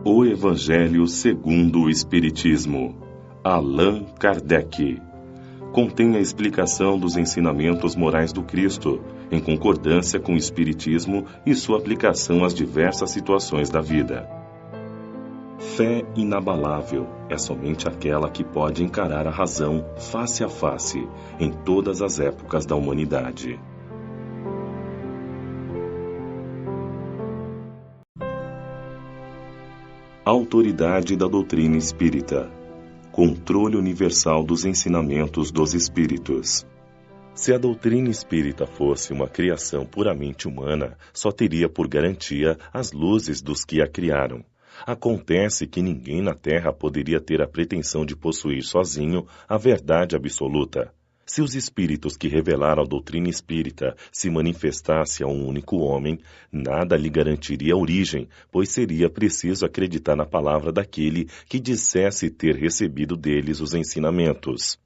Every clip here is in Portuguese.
O Evangelho segundo o Espiritismo, Allan Kardec, contém a explicação dos ensinamentos morais do Cristo, em concordância com o Espiritismo e sua aplicação às diversas situações da vida. Fé inabalável é somente aquela que pode encarar a razão face a face, em todas as épocas da humanidade. Autoridade da doutrina espírita. Controle universal dos ensinamentos dos espíritos. Se a doutrina espírita fosse uma criação puramente humana, só teria por garantia as luzes dos que a criaram. Acontece que ninguém na Terra poderia ter a pretensão de possuir sozinho a verdade absoluta. Se os espíritos que revelaram a doutrina espírita se manifestasse a um único homem, nada lhe garantiria origem, pois seria preciso acreditar na palavra daquele que dissesse ter recebido deles os ensinamentos.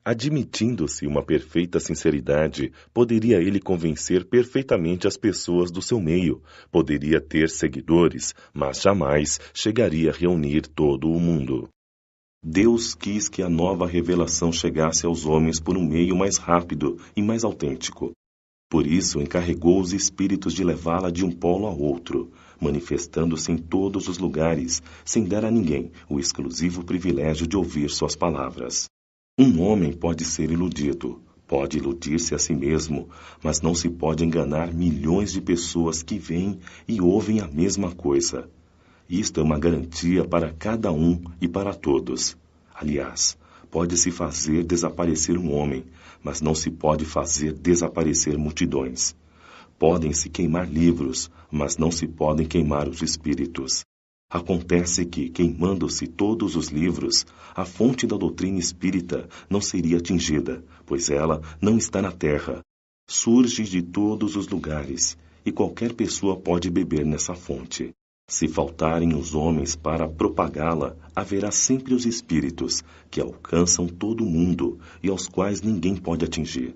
Admitindo-se uma perfeita sinceridade, poderia ele convencer perfeitamente as pessoas do seu meio, poderia ter seguidores, mas jamais chegaria a reunir todo o mundo. Deus quis que a nova revelação chegasse aos homens por um meio mais rápido e mais autêntico. Por isso, encarregou os espíritos de levá-la de um polo a outro, manifestando-se em todos os lugares, sem dar a ninguém o exclusivo privilégio de ouvir suas palavras. Um homem pode ser iludido, pode iludir-se a si mesmo, mas não se pode enganar milhões de pessoas que veem e ouvem a mesma coisa. Isto é uma garantia para cada um e para todos. Aliás, pode-se fazer desaparecer um homem, mas não se pode fazer desaparecer multidões. Podem-se queimar livros, mas não se podem queimar os espíritos. Acontece que, queimando-se todos os livros, a fonte da doutrina espírita não seria atingida, pois ela não está na terra. Surge de todos os lugares, e qualquer pessoa pode beber nessa fonte. Se faltarem os homens para propagá-la, haverá sempre os espíritos, que alcançam todo o mundo e aos quais ninguém pode atingir.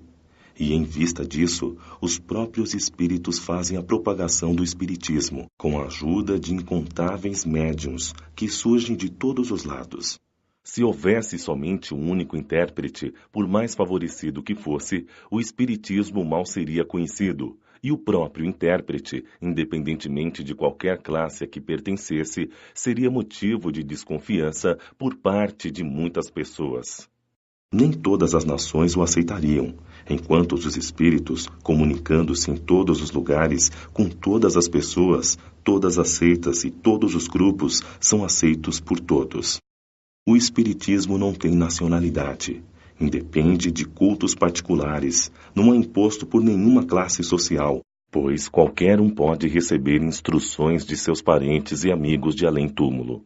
E em vista disso, os próprios espíritos fazem a propagação do espiritismo, com a ajuda de incontáveis médiuns, que surgem de todos os lados. Se houvesse somente um único intérprete, por mais favorecido que fosse, o espiritismo mal seria conhecido, e o próprio intérprete, independentemente de qualquer classe a que pertencesse, seria motivo de desconfiança por parte de muitas pessoas. Nem todas as nações o aceitariam, enquanto os espíritos, comunicando-se em todos os lugares, com todas as pessoas, todas as seitas e todos os grupos são aceitos por todos. O espiritismo não tem nacionalidade. Independe de cultos particulares, não é imposto por nenhuma classe social, pois qualquer um pode receber instruções de seus parentes e amigos de além-túmulo.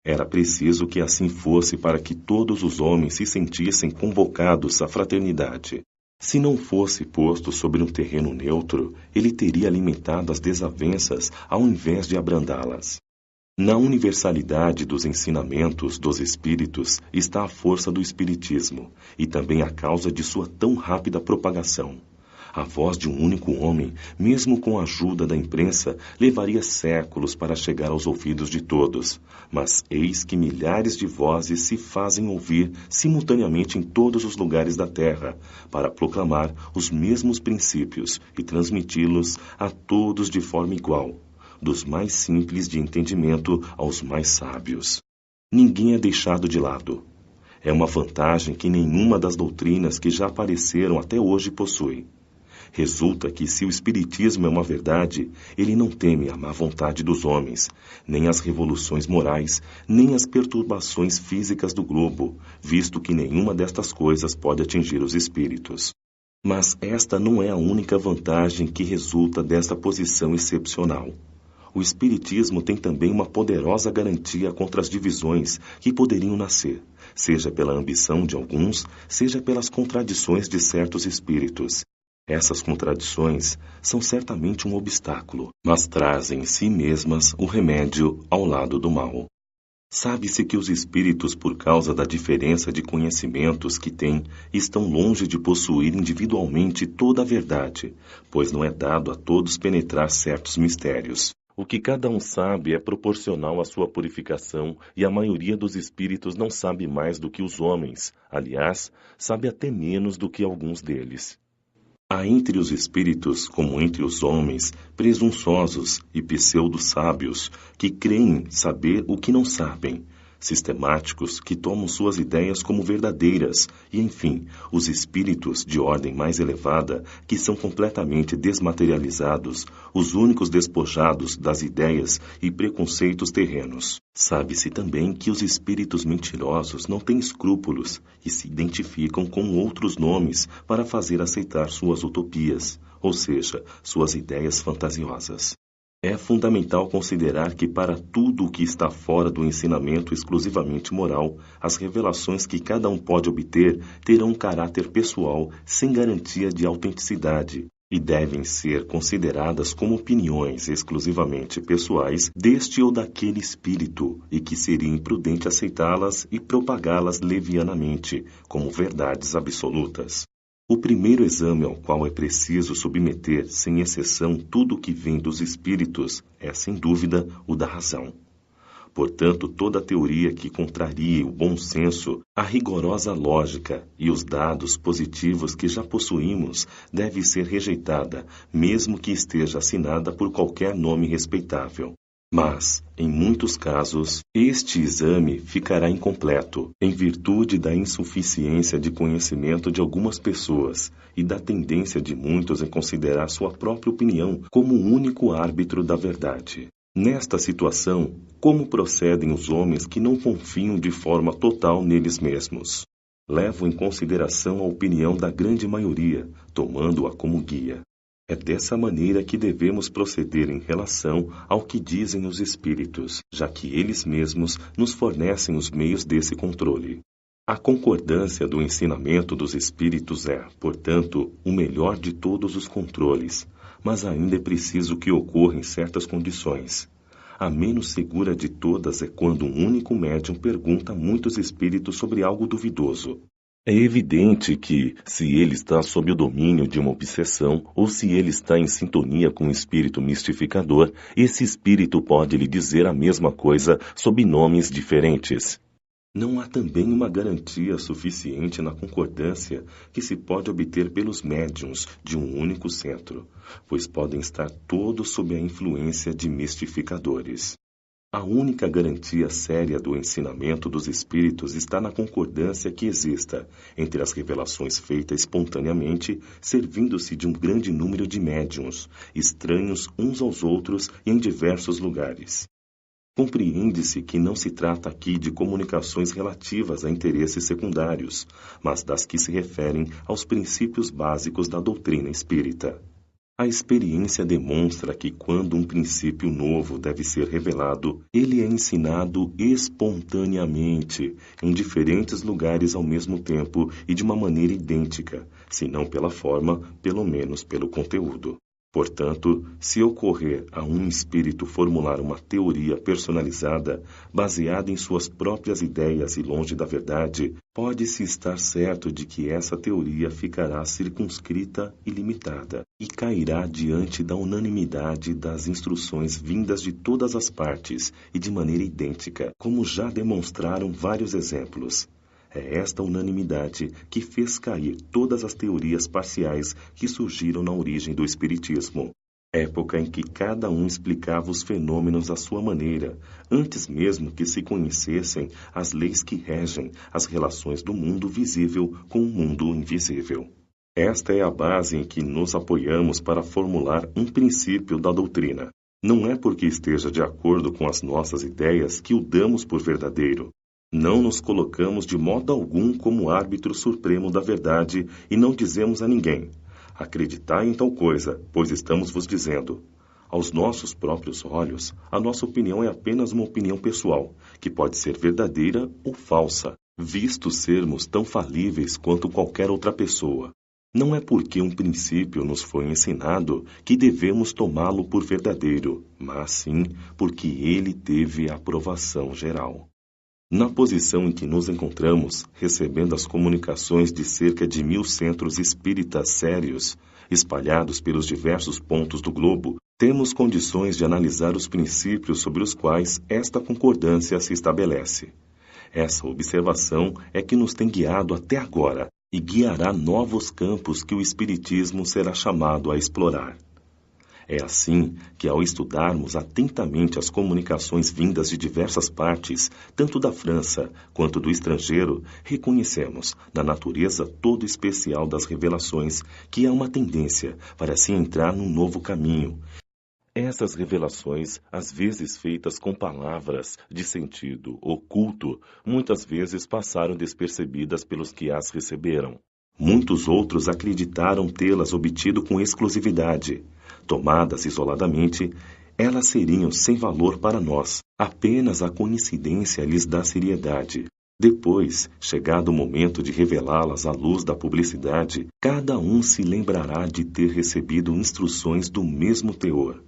Era preciso que assim fosse para que todos os homens se sentissem convocados à fraternidade. Se não fosse posto sobre um terreno neutro, ele teria alimentado as desavenças ao invés de abrandá-las. Na universalidade dos ensinamentos dos espíritos está a força do espiritismo e também a causa de sua tão rápida propagação. A voz de um único homem, mesmo com a ajuda da imprensa, levaria séculos para chegar aos ouvidos de todos, mas eis que milhares de vozes se fazem ouvir simultaneamente em todos os lugares da Terra, para proclamar os mesmos princípios e transmiti-los a todos de forma igual, dos mais simples de entendimento aos mais sábios. Ninguém é deixado de lado. É uma vantagem que nenhuma das doutrinas que já apareceram até hoje possui. Resulta que, se o espiritismo é uma verdade, ele não teme a má vontade dos homens, nem as revoluções morais, nem as perturbações físicas do globo, visto que nenhuma destas coisas pode atingir os espíritos. Mas esta não é a única vantagem que resulta desta posição excepcional. O espiritismo tem também uma poderosa garantia contra as divisões que poderiam nascer, seja pela ambição de alguns, seja pelas contradições de certos espíritos. Essas contradições são certamente um obstáculo, mas trazem em si mesmas o remédio ao lado do mal. Sabe-se que os espíritos, por causa da diferença de conhecimentos que têm, estão longe de possuir individualmente toda a verdade, pois não é dado a todos penetrar certos mistérios. O que cada um sabe é proporcional à sua purificação, e a maioria dos espíritos não sabe mais do que os homens, aliás, sabe até menos do que alguns deles. Há entre os espíritos, como entre os homens, presunçosos e pseudo-sábios, que creem saber o que não sabem, sistemáticos que tomam suas ideias como verdadeiras, e, enfim, os espíritos de ordem mais elevada, que são completamente desmaterializados, os únicos despojados das ideias e preconceitos terrenos. Sabe-se também que os espíritos mentirosos não têm escrúpulos e se identificam com outros nomes para fazer aceitar suas utopias, ou seja, suas ideias fantasiosas. É fundamental considerar que para tudo o que está fora do ensinamento exclusivamente moral, as revelações que cada um pode obter terão um caráter pessoal sem garantia de autenticidade e devem ser consideradas como opiniões exclusivamente pessoais deste ou daquele espírito e que seria imprudente aceitá-las e propagá-las levianamente como verdades absolutas. O primeiro exame ao qual é preciso submeter, sem exceção, tudo o que vem dos espíritos é, sem dúvida, o da razão. Portanto, toda teoria que contrarie o bom senso, a rigorosa lógica e os dados positivos que já possuímos deve ser rejeitada, mesmo que esteja assinada por qualquer nome respeitável. Mas, em muitos casos, este exame ficará incompleto, em virtude da insuficiência de conhecimento de algumas pessoas e da tendência de muitos em considerar sua própria opinião como o único árbitro da verdade. Nesta situação, como procedem os homens que não confiam de forma total neles mesmos? Levam em consideração a opinião da grande maioria, tomando-a como guia. É dessa maneira que devemos proceder em relação ao que dizem os espíritos, já que eles mesmos nos fornecem os meios desse controle. A concordância do ensinamento dos espíritos é, portanto, o melhor de todos os controles, mas ainda é preciso que ocorra em certas condições. A menos segura de todas é quando um único médium pergunta a muitos espíritos sobre algo duvidoso. É evidente que, se ele está sob o domínio de uma obsessão, ou se ele está em sintonia com um espírito mistificador, esse espírito pode lhe dizer a mesma coisa sob nomes diferentes. Não há também uma garantia suficiente na concordância que se pode obter pelos médiuns de um único centro, pois podem estar todos sob a influência de mistificadores. A única garantia séria do ensinamento dos espíritos está na concordância que exista entre as revelações feitas espontaneamente, servindo-se de um grande número de médiuns, estranhos uns aos outros e em diversos lugares. Compreende-se que não se trata aqui de comunicações relativas a interesses secundários, mas das que se referem aos princípios básicos da doutrina espírita. A experiência demonstra que quando um princípio novo deve ser revelado, ele é ensinado espontaneamente, em diferentes lugares ao mesmo tempo e de uma maneira idêntica, se não pela forma, pelo menos pelo conteúdo. Portanto, se ocorrer a um espírito formular uma teoria personalizada, baseada em suas próprias ideias e longe da verdade, pode-se estar certo de que essa teoria ficará circunscrita e limitada, e cairá diante da unanimidade das instruções vindas de todas as partes e de maneira idêntica, como já demonstraram vários exemplos. É esta unanimidade que fez cair todas as teorias parciais que surgiram na origem do Espiritismo, época em que cada um explicava os fenômenos à sua maneira, antes mesmo que se conhecessem as leis que regem as relações do mundo visível com o mundo invisível. Esta é a base em que nos apoiamos para formular um princípio da doutrina. Não é porque esteja de acordo com as nossas ideias que o damos por verdadeiro. Não nos colocamos de modo algum como árbitro supremo da verdade e não dizemos a ninguém: acreditai em tal coisa, pois estamos vos dizendo. Aos nossos próprios olhos, a nossa opinião é apenas uma opinião pessoal, que pode ser verdadeira ou falsa, visto sermos tão falíveis quanto qualquer outra pessoa. Não é porque um princípio nos foi ensinado que devemos tomá-lo por verdadeiro, mas sim porque ele teve a aprovação geral. Na posição em que nos encontramos, recebendo as comunicações de cerca de 1000 centros espíritas sérios, espalhados pelos diversos pontos do globo, Temos condições de analisar os princípios sobre os quais esta concordância se estabelece. Essa observação é que nos tem guiado até agora e guiará novos campos que o Espiritismo será chamado a explorar. É assim que, ao estudarmos atentamente as comunicações vindas de diversas partes, tanto da França quanto do estrangeiro, reconhecemos, na natureza todo especial das revelações, que há uma tendência para se entrar num novo caminho. Essas revelações, às vezes feitas com palavras de sentido oculto, muitas vezes passaram despercebidas pelos que as receberam. Muitos outros acreditaram tê-las obtido com exclusividade. Tomadas isoladamente, elas seriam sem valor para nós. Apenas a coincidência lhes dá seriedade. Depois, chegado o momento de revelá-las à luz da publicidade, cada um se lembrará de ter recebido instruções do mesmo teor.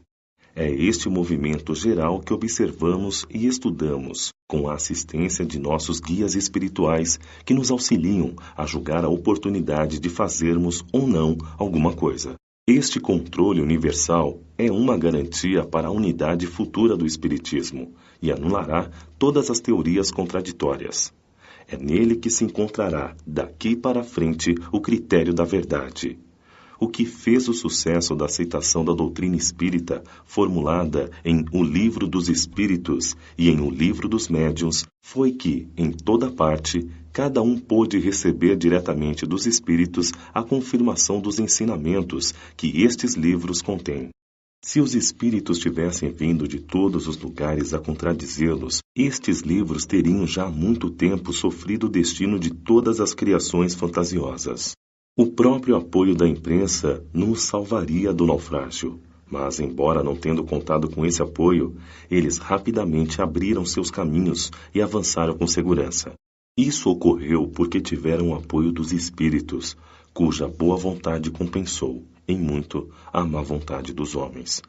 É este movimento geral que observamos e estudamos, com a assistência de nossos guias espirituais que nos auxiliam a julgar a oportunidade de fazermos ou não alguma coisa. Este controle universal é uma garantia para a unidade futura do Espiritismo e anulará todas as teorias contraditórias. É nele que se encontrará, daqui para frente, o critério da verdade. O que fez o sucesso da aceitação da doutrina espírita, formulada em O Livro dos Espíritos e em O Livro dos Médiuns, foi que, em toda parte, cada um pôde receber diretamente dos espíritos a confirmação dos ensinamentos que estes livros contêm. Se os espíritos tivessem vindo de todos os lugares a contradizê-los, estes livros teriam já há muito tempo sofrido o destino de todas as criações fantasiosas. O próprio apoio da imprensa nos salvaria do naufrágio, mas, embora não tendo contado com esse apoio, eles rapidamente abriram seus caminhos e avançaram com segurança. Isso ocorreu porque tiveram o apoio dos espíritos, cuja boa vontade compensou, em muito, a má vontade dos homens.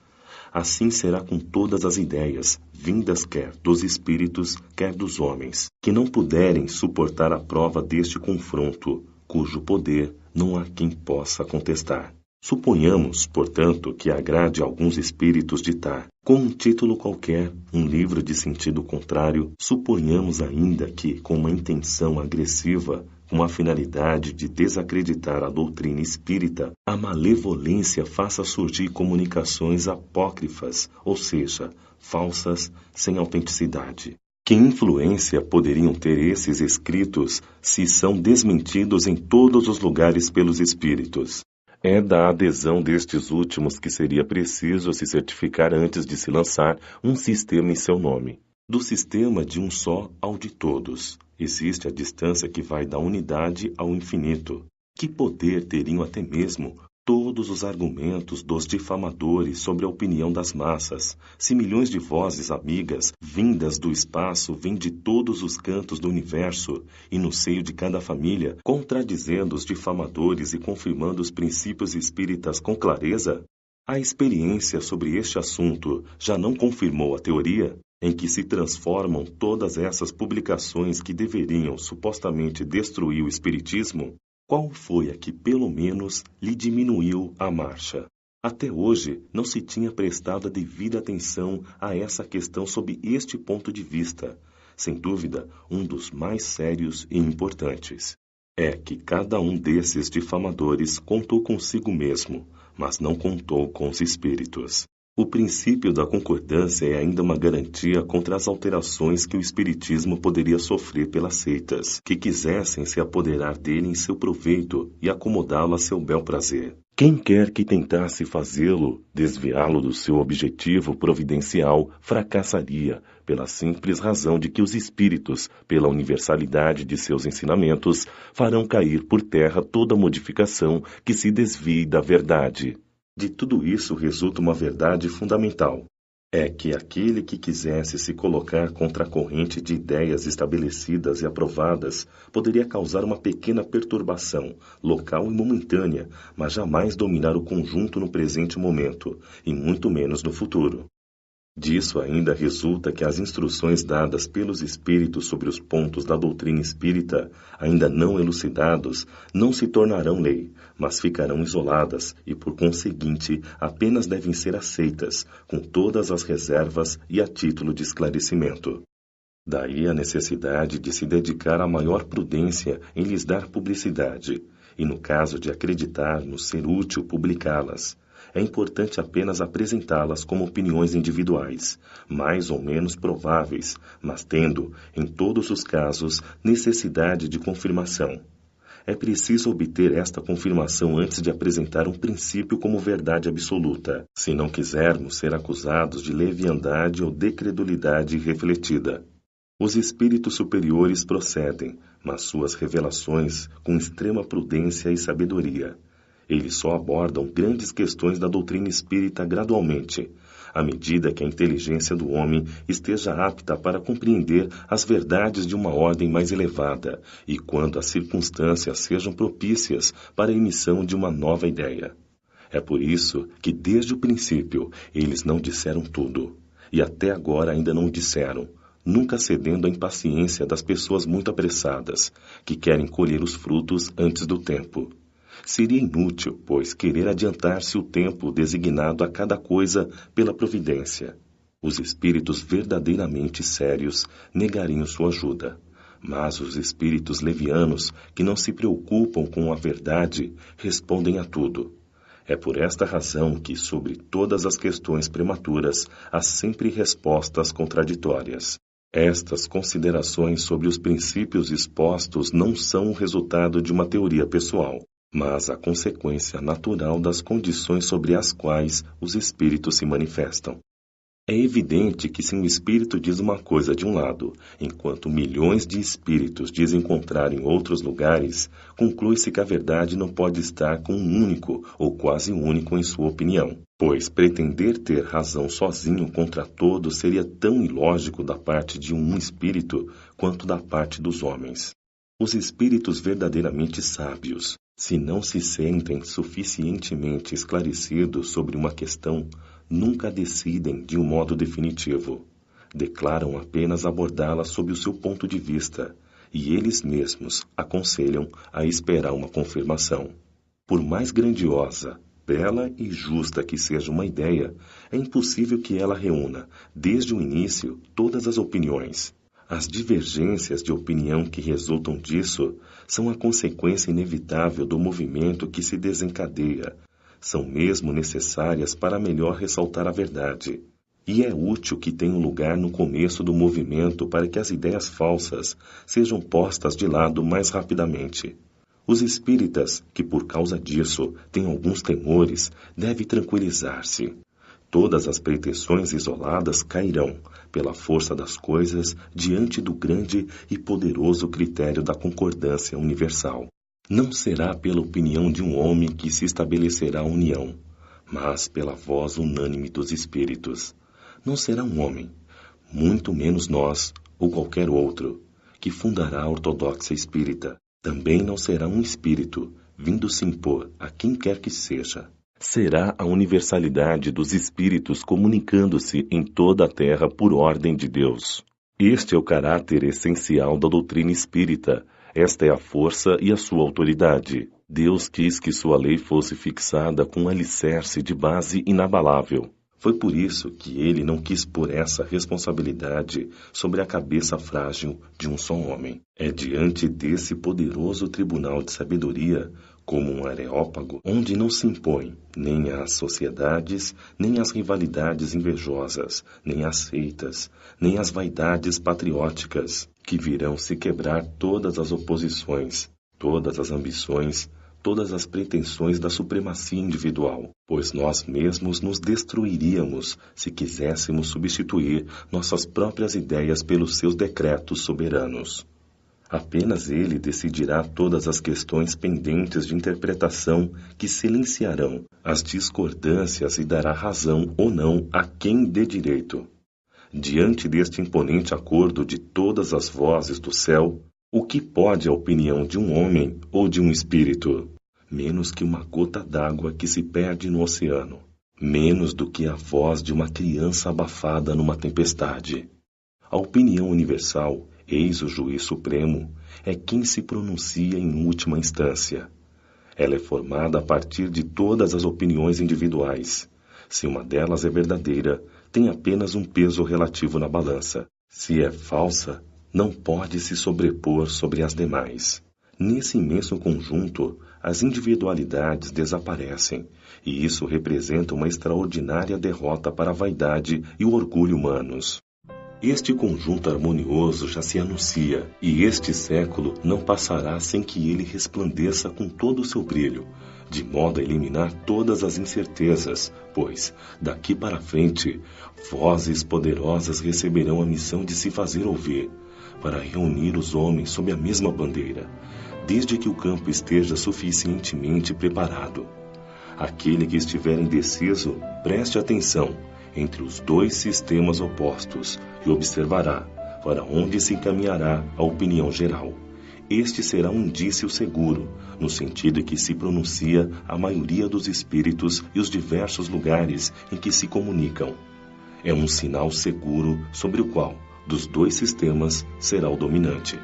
Assim será com todas as ideias, vindas quer dos espíritos, quer dos homens, que não puderem suportar a prova deste confronto, cujo poder não há quem possa contestar. Suponhamos, portanto, que agrade a alguns espíritos ditar, com um título qualquer, um livro de sentido contrário, suponhamos ainda que, com uma intenção agressiva, com a finalidade de desacreditar a doutrina espírita, a malevolência faça surgir comunicações apócrifas, ou seja, falsas, sem autenticidade. Que influência poderiam ter esses escritos se são desmentidos em todos os lugares pelos espíritos? É da adesão destes últimos que seria preciso se certificar antes de se lançar um sistema em seu nome. Do sistema de um só ao de todos, existe a distância que vai da unidade ao infinito. Que poder teriam até mesmo todos os argumentos dos difamadores sobre a opinião das massas, se milhões de vozes amigas, vindas do espaço, vêm de todos os cantos do universo, e no seio de cada família, contradizendo os difamadores e confirmando os princípios espíritas com clareza? A experiência sobre este assunto já não confirmou a teoria, em que se transformam todas essas publicações que deveriam supostamente destruir o espiritismo? Qual foi a que, pelo menos, lhe diminuiu a marcha? Até hoje, não se tinha prestado a devida atenção a essa questão sob este ponto de vista, sem dúvida, um dos mais sérios e importantes. É que cada um desses difamadores contou consigo mesmo, mas não contou com os espíritos. O princípio da concordância é ainda uma garantia contra as alterações que o espiritismo poderia sofrer pelas seitas, que quisessem se apoderar dele em seu proveito e acomodá-lo a seu bel prazer. Quem quer que tentasse fazê-lo, desviá-lo do seu objetivo providencial, fracassaria, pela simples razão de que os espíritos, pela universalidade de seus ensinamentos, farão cair por terra toda modificação que se desvie da verdade. De tudo isso resulta uma verdade fundamental. É que aquele que quisesse se colocar contra a corrente de ideias estabelecidas e aprovadas poderia causar uma pequena perturbação, local e momentânea, mas jamais dominar o conjunto no presente momento, e muito menos no futuro. Disso ainda resulta que as instruções dadas pelos espíritos sobre os pontos da doutrina espírita, ainda não elucidados, não se tornarão lei, mas ficarão isoladas e, por conseguinte, apenas devem ser aceitas, com todas as reservas e a título de esclarecimento. Daí a necessidade de se dedicar a maior prudência em lhes dar publicidade, e no caso de acreditar-nos ser útil publicá-las, é importante apenas apresentá-las como opiniões individuais, mais ou menos prováveis, mas tendo, em todos os casos, necessidade de confirmação. É preciso obter esta confirmação antes de apresentar um princípio como verdade absoluta, se não quisermos ser acusados de leviandade ou decredulidade irrefletida. Os espíritos superiores procedem, mas suas revelações com extrema prudência e sabedoria. Eles só abordam grandes questões da doutrina espírita gradualmente, à medida que a inteligência do homem esteja apta para compreender as verdades de uma ordem mais elevada e quando as circunstâncias sejam propícias para a emissão de uma nova ideia. É por isso que, desde o princípio, eles não disseram tudo, e até agora ainda não disseram, nunca cedendo à impaciência das pessoas muito apressadas, que querem colher os frutos antes do tempo. Seria inútil, pois, querer adiantar-se o tempo designado a cada coisa pela providência. Os espíritos verdadeiramente sérios negariam sua ajuda. Mas os espíritos levianos, que não se preocupam com a verdade, respondem a tudo. É por esta razão que, sobre todas as questões prematuras, há sempre respostas contraditórias. Estas considerações sobre os princípios expostos não são o resultado de uma teoria pessoal, mas a consequência natural das condições sobre as quais os espíritos se manifestam. É evidente que se um espírito diz uma coisa de um lado, enquanto milhões de espíritos dizem contrário em outros lugares, conclui-se que a verdade não pode estar com um único ou quase único em sua opinião, pois pretender ter razão sozinho contra todos seria tão ilógico da parte de um espírito quanto da parte dos homens. Os espíritos verdadeiramente sábios, se não se sentem suficientemente esclarecidos sobre uma questão, nunca decidem de um modo definitivo. Declaram apenas abordá-la sob o seu ponto de vista, e eles mesmos aconselham a esperar uma confirmação. Por mais grandiosa, bela e justa que seja uma ideia, é impossível que ela reúna, desde o início, todas as opiniões. As divergências de opinião que resultam disso são a consequência inevitável do movimento que se desencadeia. São mesmo necessárias para melhor ressaltar a verdade. E é útil que tenham lugar no começo do movimento para que as ideias falsas sejam postas de lado mais rapidamente. Os espíritas, que por causa disso têm alguns temores, devem tranquilizar-se. Todas as pretensões isoladas cairão, pela força das coisas, diante do grande e poderoso critério da concordância universal. Não será pela opinião de um homem que se estabelecerá a união, mas pela voz unânime dos espíritos. Não será um homem, muito menos nós, ou qualquer outro, que fundará a ortodoxia espírita. Também não será um espírito, vindo se impor a quem quer que seja. Será a universalidade dos espíritos comunicando-se em toda a terra por ordem de Deus. Este é o caráter essencial da doutrina espírita. Esta é a força e a sua autoridade. Deus quis que sua lei fosse fixada com um alicerce de base inabalável. Foi por isso que ele não quis pôr essa responsabilidade sobre a cabeça frágil de um só homem. É diante desse poderoso tribunal de sabedoria, como um areópago, onde não se impõe nem às sociedades, nem às rivalidades invejosas, nem às seitas, nem às vaidades patrióticas, que virão se quebrar todas as oposições, todas as ambições, todas as pretensões da supremacia individual, pois nós mesmos nos destruiríamos se quiséssemos substituir nossas próprias ideias pelos seus decretos soberanos. Apenas ele decidirá todas as questões pendentes de interpretação que silenciarão as discordâncias e dará razão ou não a quem dê direito. Diante deste imponente acordo de todas as vozes do céu, o que pode a opinião de um homem ou de um espírito? Menos que uma gota d'água que se perde no oceano. menos do que a voz de uma criança abafada numa tempestade. A opinião universal, eis o juiz supremo, é quem se pronuncia em última instância. Ela é formada a partir de todas as opiniões individuais. Se uma delas é verdadeira, tem apenas um peso relativo na balança. Se é falsa, não pode se sobrepor sobre as demais. Nesse imenso conjunto, as individualidades desaparecem, e isso representa uma extraordinária derrota para a vaidade e o orgulho humanos. Este conjunto harmonioso já se anuncia, e este século não passará sem que ele resplandeça com todo o seu brilho, de modo a eliminar todas as incertezas, pois, daqui para frente, vozes poderosas receberão a missão de se fazer ouvir, para reunir os homens sob a mesma bandeira, desde que o campo esteja suficientemente preparado. Aquele que estiver indeciso, preste atenção entre os dois sistemas opostos e observará para onde se encaminhará a opinião geral. Este será um indício seguro, no sentido que se pronuncia a maioria dos espíritos e os diversos lugares em que se comunicam. É um sinal seguro sobre o qual, dos dois sistemas, será o dominante.